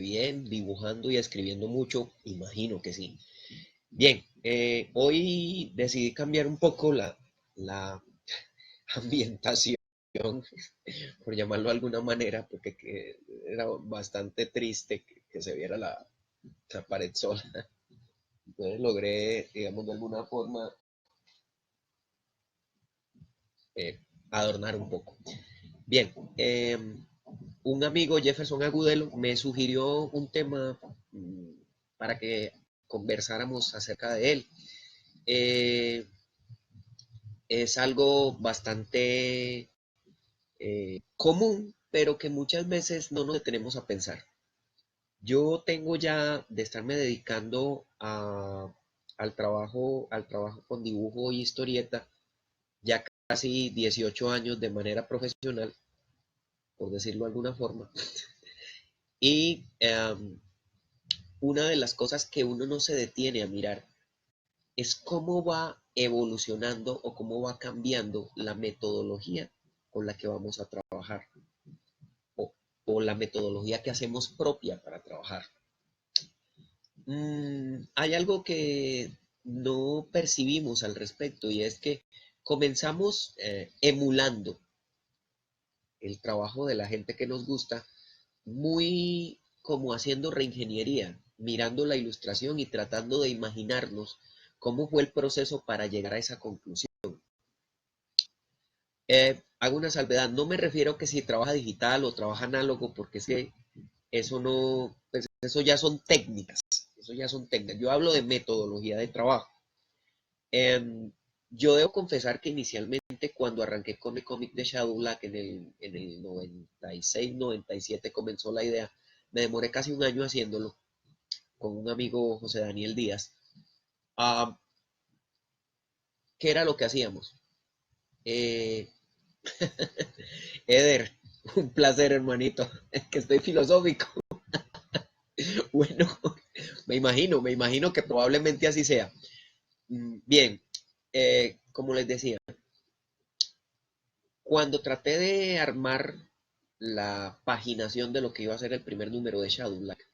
bien, dibujando y escribiendo mucho, imagino que sí. Bien, hoy decidí cambiar un poco la ambientación, por llamarlo de alguna manera, porque era bastante triste que se viera la pared sola. Entonces logré, digamos, de alguna forma eh, adornar un poco. Bien, un amigo, Jefferson Agudelo, me sugirió un tema para que conversáramos acerca de él. Eh, es algo bastante común, pero que muchas veces no nos detenemos a pensar. Yo tengo ya de estarme dedicando al trabajo con dibujo y historieta, ya casi 18 años de manera profesional, por decirlo de alguna forma. Y una de las cosas que uno no se detiene a mirar es cómo va evolucionando o cómo va cambiando la metodología con la que vamos a trabajar o, o la metodología que hacemos propia para trabajar. Hay algo que no percibimos al respecto y es que comenzamos emulando el trabajo de la gente que nos gusta, muy como haciendo reingeniería, mirando la ilustración y tratando de imaginarnos cómo fue el proceso para llegar a esa conclusión. Hago una salvedad, no me refiero a que si trabaja digital o trabaja análogo, porque es que eso no, pues eso ya son técnicas, eso ya son técnicas. Yo hablo de metodología de trabajo. Yo debo confesar que inicialmente cuando arranqué con el cómic de Shadow Black en el 96, 97 comenzó la idea, me demoré casi un año haciéndolo con un amigo José Daniel Díaz. Ah, ¿Qué era lo que hacíamos? Eh, Eder, un placer hermanito, es que estoy filosófico. Bueno, me imagino que probablemente así sea. Bien, como les decía, cuando traté de armar la paginación de lo que iba a ser el primer número de Shadow Black,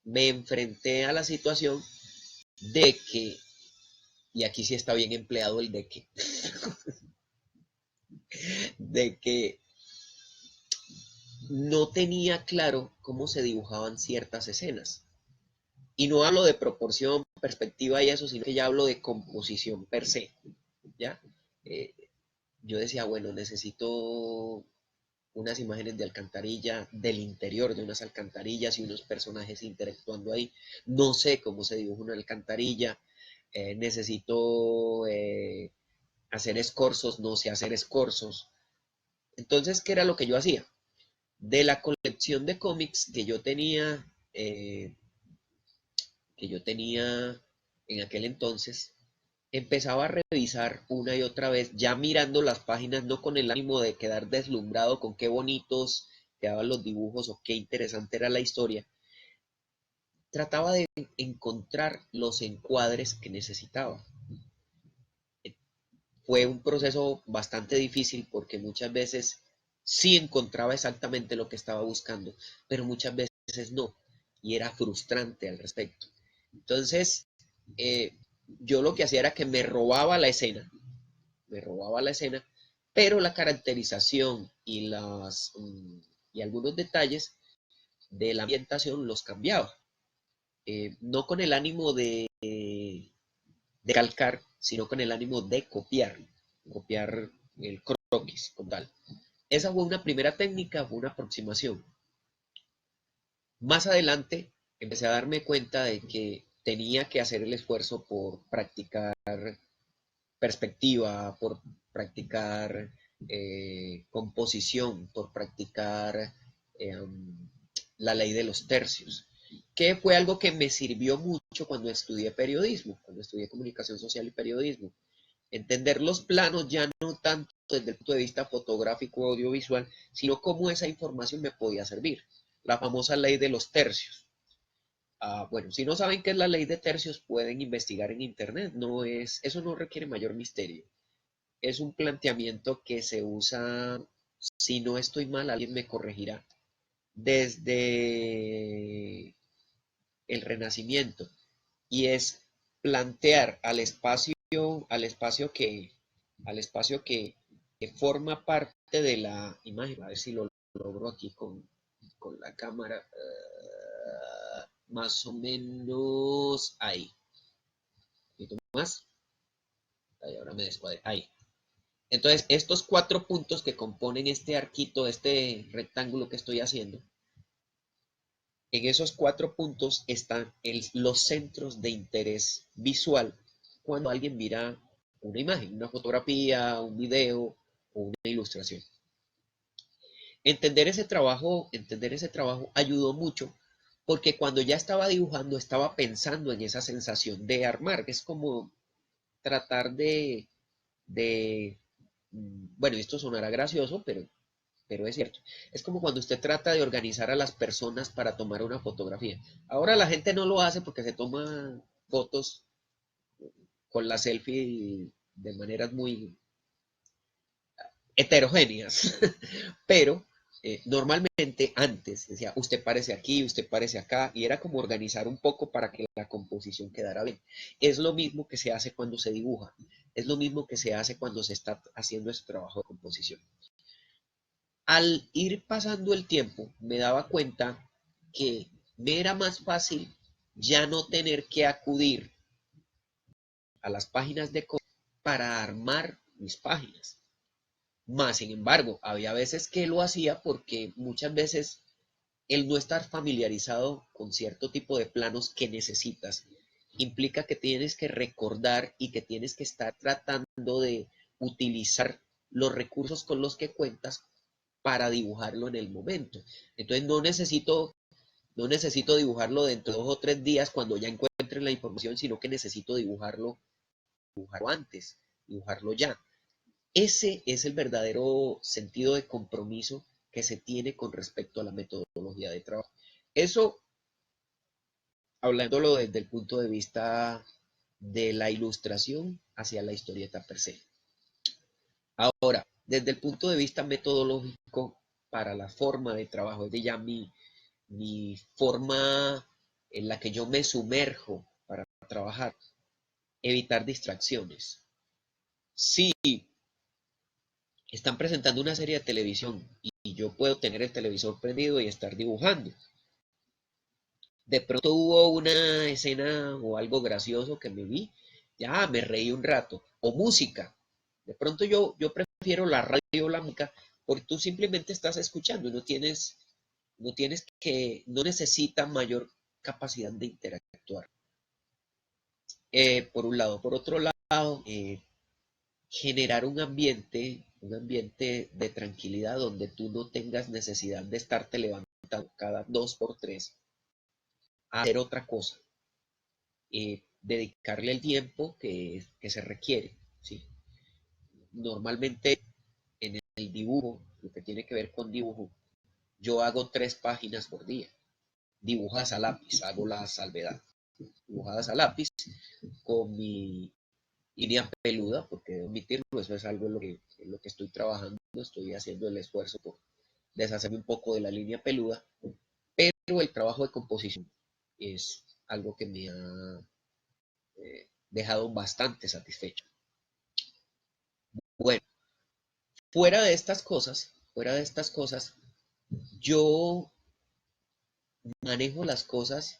me enfrenté a la situación de que, y aquí sí está bien empleado el de que, de que no tenía claro cómo se dibujaban ciertas escenas. Y no hablo de proporción, perspectiva y eso, sino que ya hablo de composición per se, ¿ya? Eh, yo decía, bueno, necesito unas imágenes de alcantarilla, del interior de unas alcantarillas y unos personajes interactuando ahí. No sé cómo se dibuja una alcantarilla, necesito hacer escorzos, no sé hacer escorzos. Entonces, ¿qué era lo que yo hacía? De la colección de cómics que yo tenía en aquel entonces, empezaba a revisar una y otra vez, ya mirando las páginas, no con el ánimo de quedar deslumbrado con qué bonitos quedaban los dibujos o qué interesante era la historia. Trataba de encontrar los encuadres que necesitaba. Fue un proceso bastante difícil porque muchas veces sí encontraba exactamente lo que estaba buscando, pero muchas veces no, y era frustrante al respecto. Entonces, eh, yo lo que hacía era que me robaba la escena, pero la caracterización y algunos detalles de la ambientación los cambiaba. No con el ánimo de calcar, sino con el ánimo de copiar el croquis como tal. Esa fue una primera técnica, fue una aproximación. Más adelante empecé a darme cuenta de que tenía que hacer el esfuerzo por practicar perspectiva, por practicar composición, por practicar eh, la ley de los tercios, que fue algo que me sirvió mucho cuando estudié periodismo, cuando estudié comunicación social y periodismo. Entender los planos ya no tanto desde el punto de vista fotográfico o audiovisual, sino cómo esa información me podía servir. La famosa ley de los tercios. Bueno, si no saben qué es la ley de tercios, pueden investigar en internet. Eso no requiere mayor misterio. Es un planteamiento que se usa, si no estoy mal, alguien me corregirá, desde el Renacimiento, y es plantear al espacio que forma parte de la imagen. A ver si lo logro aquí con la cámara. Más o menos ahí. Un poquito más. Ahí, ahora me descuadré. Ahí. Entonces, estos 4 puntos que componen este arquito, este rectángulo que estoy haciendo, en esos 4 puntos están los centros de interés visual cuando alguien mira una imagen, una fotografía, un video o una ilustración. Entender ese trabajo ayudó mucho porque cuando ya estaba dibujando estaba pensando en esa sensación de armar. Es como tratar bueno, esto sonará gracioso, pero es cierto. Es como cuando usted trata de organizar a las personas para tomar una fotografía. Ahora la gente no lo hace porque se toma fotos con la selfie de maneras muy heterogéneas, pero normalmente antes decía, usted parece aquí, usted parece acá, y era como organizar un poco para que la composición quedara bien. Es lo mismo que se hace cuando se dibuja, es lo mismo que se hace cuando se está haciendo ese trabajo de composición. Al ir pasando el tiempo, me daba cuenta que me era más fácil ya no tener que acudir a las páginas de código para armar mis páginas. Más, sin embargo, había veces que lo hacía porque muchas veces el no estar familiarizado con cierto tipo de planos que necesitas implica que tienes que recordar y que tienes que estar tratando de utilizar los recursos con los que cuentas para dibujarlo en el momento. Entonces no necesito dibujarlo dentro de 2 o 3 días cuando ya encuentre la información, sino que necesito dibujarlo antes, dibujarlo ya. Ese es el verdadero sentido de compromiso que se tiene con respecto a la metodología de trabajo. Eso, hablándolo desde el punto de vista de la ilustración hacia la historieta per se. Ahora, desde el punto de vista metodológico, para la forma de trabajo, es de ya mi forma en la que yo me sumerjo para trabajar, evitar distracciones. Si están presentando una serie de televisión y yo puedo tener el televisor prendido y estar dibujando, de pronto hubo una escena o algo gracioso que me vi, ya me reí un rato, o música. De pronto yo prefiero la radio o la música porque tú simplemente estás escuchando y no necesita mayor capacidad de interactuar. Por un lado. Por otro lado, generar un ambiente de tranquilidad donde tú no tengas necesidad de estarte levantando cada 2 por 3 a hacer otra cosa. Dedicarle el tiempo que se requiere, ¿sí? Normalmente en el dibujo, lo que tiene que ver con dibujo, yo hago 3 páginas por día, dibujadas a lápiz, hago la salvedad, dibujadas a lápiz con mi línea peluda, porque debo admitirlo, eso es algo en lo que estoy trabajando, estoy haciendo el esfuerzo por deshacerme un poco de la línea peluda, pero el trabajo de composición es algo que me ha dejado bastante satisfecho. Bueno, fuera de estas cosas, yo manejo las cosas.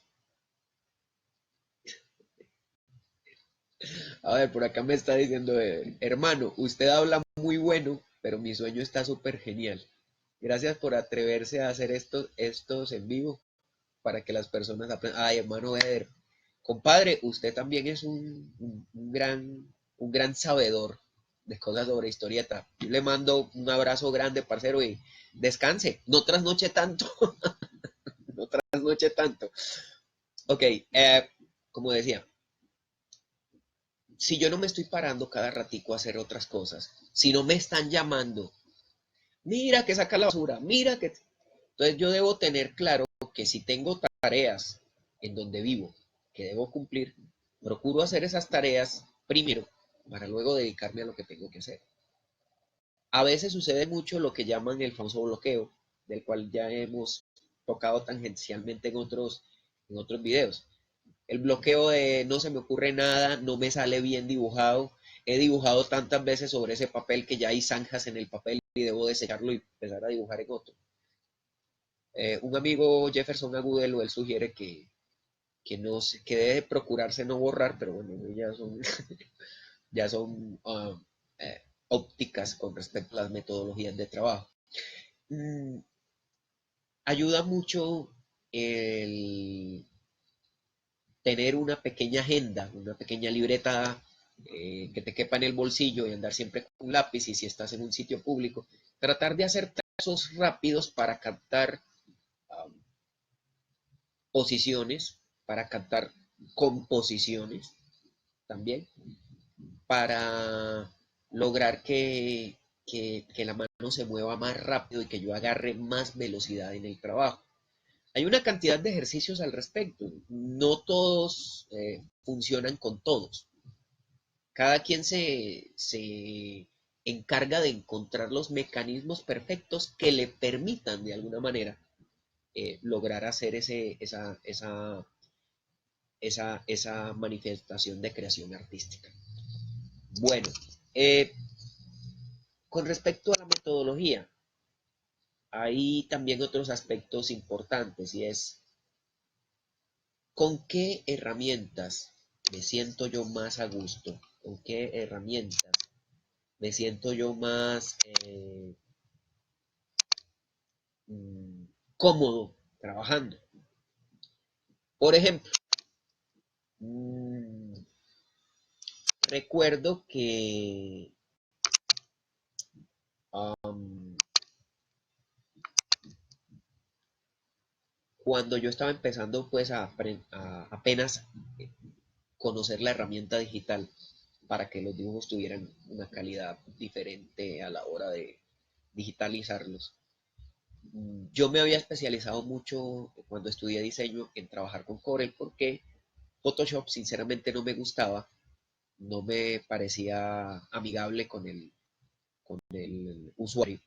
A ver, por acá me está diciendo, hermano, usted habla muy bueno, pero mi sueño está súper genial. Gracias por atreverse a hacer estos en vivo para que las personas aprendan. Ay, hermano Eder, compadre, usted también es un gran sabedor de cosas sobre historieta. Yo le mando un abrazo grande, parcero, y descanse. No trasnoche tanto. No trasnoche tanto. Ok, como decía, si yo no me estoy parando cada ratico a hacer otras cosas, si no me están llamando, mira que saca la basura, mira que... Entonces yo debo tener claro que si tengo tareas en donde vivo que debo cumplir, procuro hacer esas tareas primero para luego dedicarme a lo que tengo que hacer. A veces sucede mucho lo que llaman el famoso bloqueo, del cual ya hemos tocado tangencialmente en otros videos. El bloqueo de no se me ocurre nada, no me sale bien dibujado. He dibujado tantas veces sobre ese papel que ya hay zanjas en el papel y debo desecharlo y empezar a dibujar en otro. Un amigo, Jefferson Agudelo, él sugiere no que debe procurarse no borrar, pero bueno, ya son ópticas con respecto a las metodologías de trabajo. Mm, Ayuda mucho el tener una pequeña agenda, una pequeña libreta que te quepa en el bolsillo y andar siempre con un lápiz, y si estás en un sitio público, tratar de hacer trazos rápidos para captar um, posiciones, para captar composiciones también, para lograr que la mano se mueva más rápido y que yo agarre más velocidad en el trabajo. Hay una cantidad de ejercicios al respecto. No todos funcionan con todos. Cada quien se encarga de encontrar los mecanismos perfectos que le permitan de alguna manera lograr hacer esa manifestación de creación artística. Bueno, con respecto a la metodología, hay también otros aspectos importantes, y es con qué herramientas me siento yo más a gusto, con qué herramientas me siento yo más mm, cómodo trabajando. Por ejemplo, mmm, recuerdo que um, cuando yo estaba empezando pues a apenas conocer la herramienta digital para que los dibujos tuvieran una calidad diferente a la hora de digitalizarlos. Yo me había especializado mucho cuando estudié diseño en trabajar con Corel, porque Photoshop sinceramente no me gustaba, no me parecía amigable con el usuario.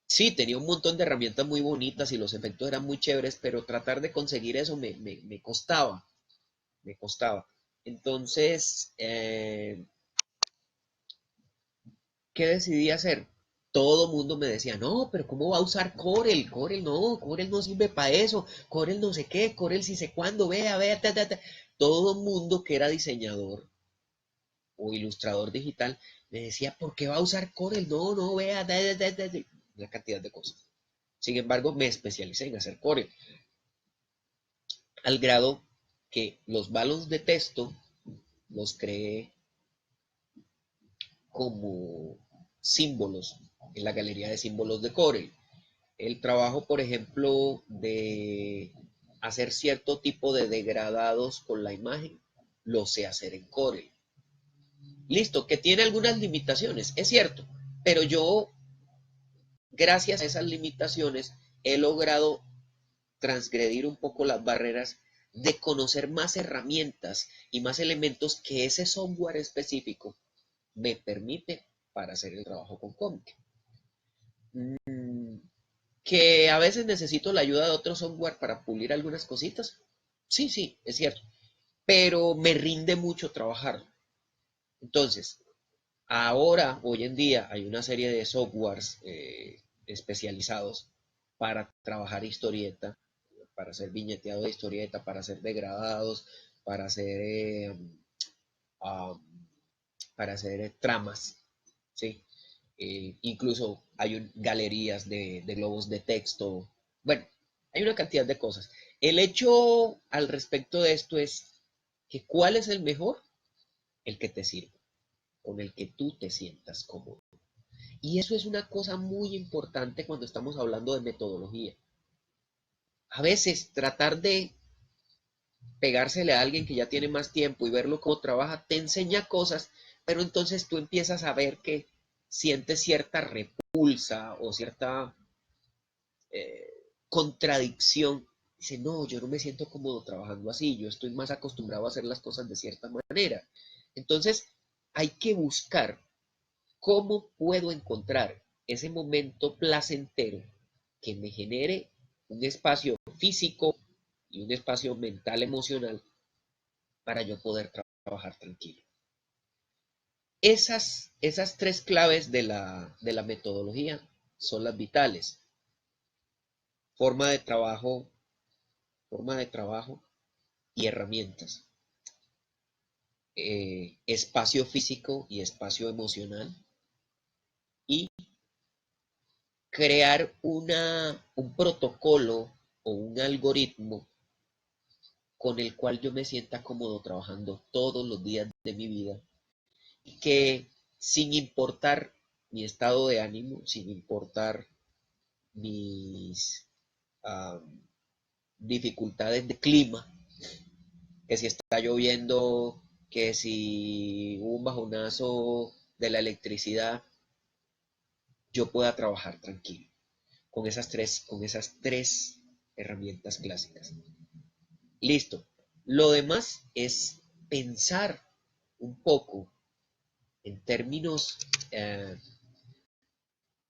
Sí, tenía un montón de herramientas muy bonitas y los efectos eran muy chéveres, pero tratar de conseguir eso me costaba, me costaba. Entonces, ¿qué decidí hacer? Todo mundo me decía, no, pero ¿cómo va a usar Corel? Corel no sirve para eso, Corel no sé qué, Corel sí sé cuándo, vea, ta, ta, ta. Todo mundo que era diseñador o ilustrador digital me decía, ¿por qué va a usar Corel? No, vea, una cantidad de cosas. Sin embargo, me especialicé en hacer Corel, al grado que los valos de texto los creé como símbolos en la galería de símbolos de Corel. El trabajo, por ejemplo, de hacer cierto tipo de degradados con la imagen, lo sé hacer en Corel. Listo, que tiene algunas limitaciones, es cierto, pero yo, gracias a esas limitaciones, he logrado transgredir un poco las barreras de conocer más herramientas y más elementos que ese software específico me permite para hacer el trabajo con Comic. Que a veces necesito la ayuda de otro software para pulir algunas cositas. Sí, es cierto. Pero me rinde mucho trabajar. Entonces, ahora, hoy en día, hay una serie de softwares especializados para trabajar historieta, para hacer viñeteado de historieta, para hacer degradados, para hacer, um, para hacer tramas, ¿sí? Incluso hay galerías de globos de texto. Bueno, hay una cantidad de cosas. El hecho al respecto de esto es que ¿cuál es el mejor? El que te sirve, con el que tú te sientas cómodo. Y eso es una cosa muy importante cuando estamos hablando de metodología. A veces tratar de pegársele a alguien que ya tiene más tiempo y verlo cómo trabaja te enseña cosas, pero entonces tú empiezas a ver que sientes cierta repulsa o cierta contradicción. Dice, no, yo no me siento cómodo trabajando así, yo estoy más acostumbrado a hacer las cosas de cierta manera. Entonces, hay que buscar cómo puedo encontrar ese momento placentero que me genere un espacio físico y un espacio mental, emocional, para yo poder trabajar tranquilo. Esas tres claves de la metodología son las vitales. Forma de trabajo y herramientas. Espacio físico y espacio emocional. Y crear un protocolo o un algoritmo con el cual yo me sienta cómodo trabajando todos los días de mi vida y que sin importar mi estado de ánimo, sin importar mis dificultades de clima, que si está lloviendo, que si hubo un bajonazo de la electricidad, yo pueda trabajar tranquilo con esas tres herramientas clásicas. Listo. Lo demás es pensar un poco en términos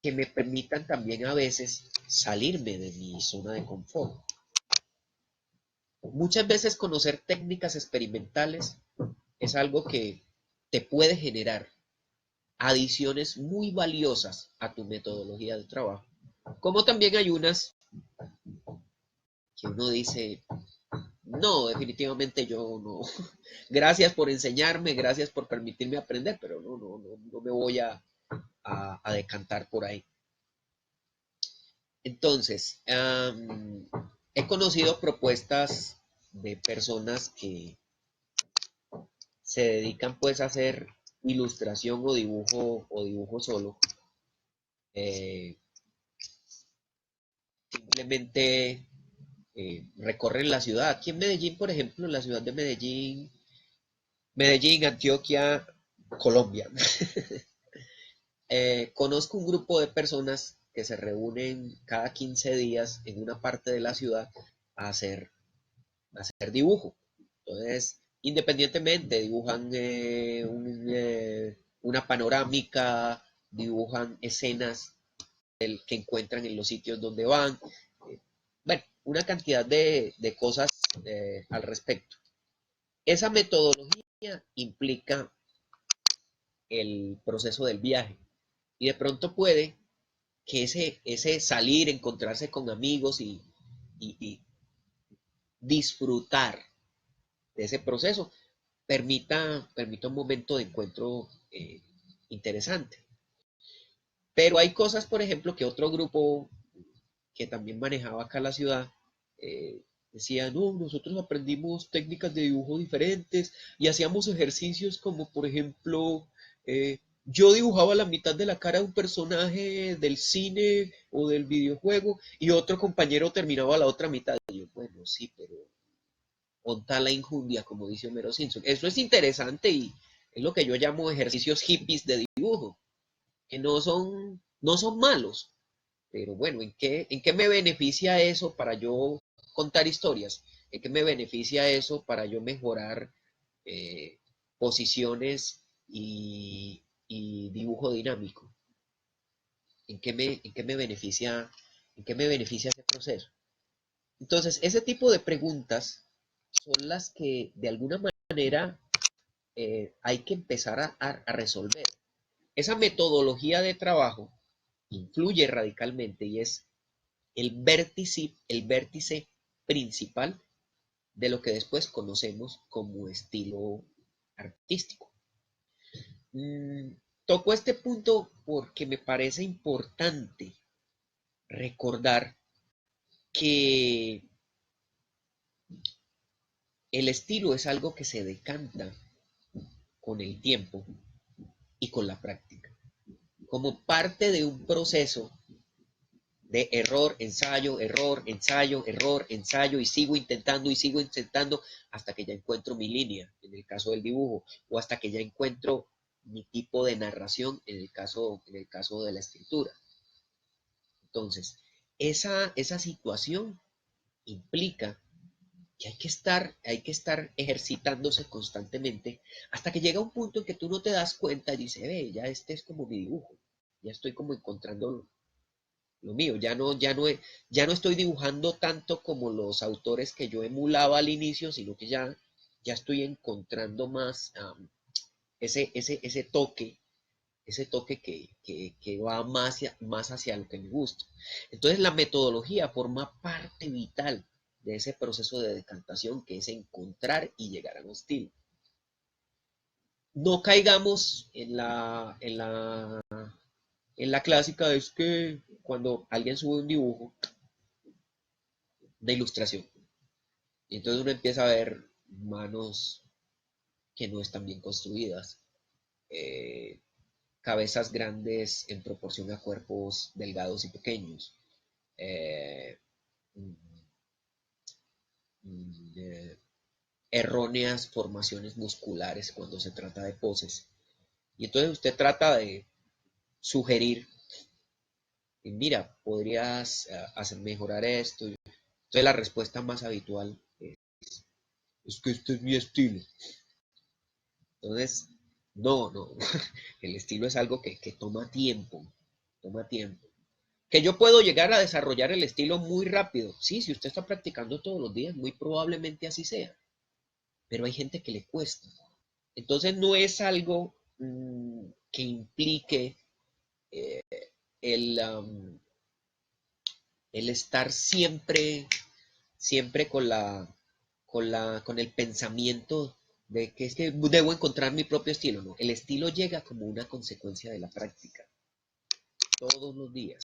que me permitan también a veces salirme de mi zona de confort. Muchas veces conocer técnicas experimentales es algo que te puede generar adiciones muy valiosas a tu metodología de trabajo. Como también hay unas que uno dice, no, definitivamente yo no. Gracias por enseñarme, gracias por permitirme aprender, pero no me voy a decantar por ahí. Entonces, he conocido propuestas de personas que se dedican pues a hacer ilustración o dibujo solo. Eh, Simplemente recorren la ciudad. Aquí en Medellín, por ejemplo, en la ciudad de Medellín, Antioquia, Colombia. Conozco un grupo de personas que se reúnen cada 15 días en una parte de la ciudad a hacer dibujo. Entonces, independientemente, dibujan una panorámica, dibujan escenas que encuentran en los sitios donde van. Bueno, una cantidad de cosas al respecto. Esa metodología implica el proceso del viaje y de pronto puede que ese salir, encontrarse con amigos y disfrutar de ese proceso permita un momento de encuentro interesante. Pero hay cosas, por ejemplo, que otro grupo que también manejaba acá la ciudad decía, no, nosotros aprendimos técnicas de dibujo diferentes y hacíamos ejercicios como, por ejemplo, yo dibujaba la mitad de la cara de un personaje del cine o del videojuego y otro compañero terminaba la otra mitad. Y yo, bueno, sí, pero onta la injundia, como dice Homero Simpson. Eso es interesante y es lo que yo llamo ejercicios hippies de dibujo, que no son malos, pero bueno, en qué me beneficia eso para yo contar historias? ¿En qué me beneficia eso para yo mejorar posiciones y dibujo dinámico? En qué me beneficia ese proceso? Entonces, ese tipo de preguntas son las que de alguna manera hay que empezar a resolver. Esa metodología de trabajo influye radicalmente y es el vértice principal de lo que después conocemos como estilo artístico. Toco este punto porque me parece importante recordar que el estilo es algo que se decanta con el tiempo y con la práctica, como parte de un proceso de error, ensayo, y sigo intentando hasta que ya encuentro mi línea, en el caso del dibujo, o hasta que ya encuentro mi tipo de narración, en el caso de la escritura. Entonces, esa situación implica que hay que estar ejercitándose constantemente hasta que llega un punto en que tú no te das cuenta y dices, ve, ya este es como mi dibujo, ya estoy como encontrando lo mío. Ya no estoy dibujando tanto como los autores que yo emulaba al inicio, sino que ya estoy encontrando más ese toque que va más hacia lo que me gusta. Entonces la metodología forma parte vital de ese proceso de decantación que es encontrar y llegar a un estilo. No caigamos en la clásica, es que cuando alguien sube un dibujo de ilustración, y entonces uno empieza a ver manos que no están bien construidas, eh, cabezas grandes en proporción a cuerpos delgados y pequeños, eh, erróneas formaciones musculares cuando se trata de poses. Y entonces usted trata de sugerir, mira, podrías hacer mejorar esto. Entonces la respuesta más habitual es que este es mi estilo. Entonces, no, el estilo es algo que toma tiempo. Que yo puedo llegar a desarrollar el estilo muy rápido. Sí, si usted está practicando todos los días, muy probablemente así sea. Pero hay gente que le cuesta. Entonces no es algo que implique eh, el, el estar siempre con el pensamiento de que es que debo encontrar mi propio estilo. No, el estilo llega como una consecuencia de la práctica todos los días.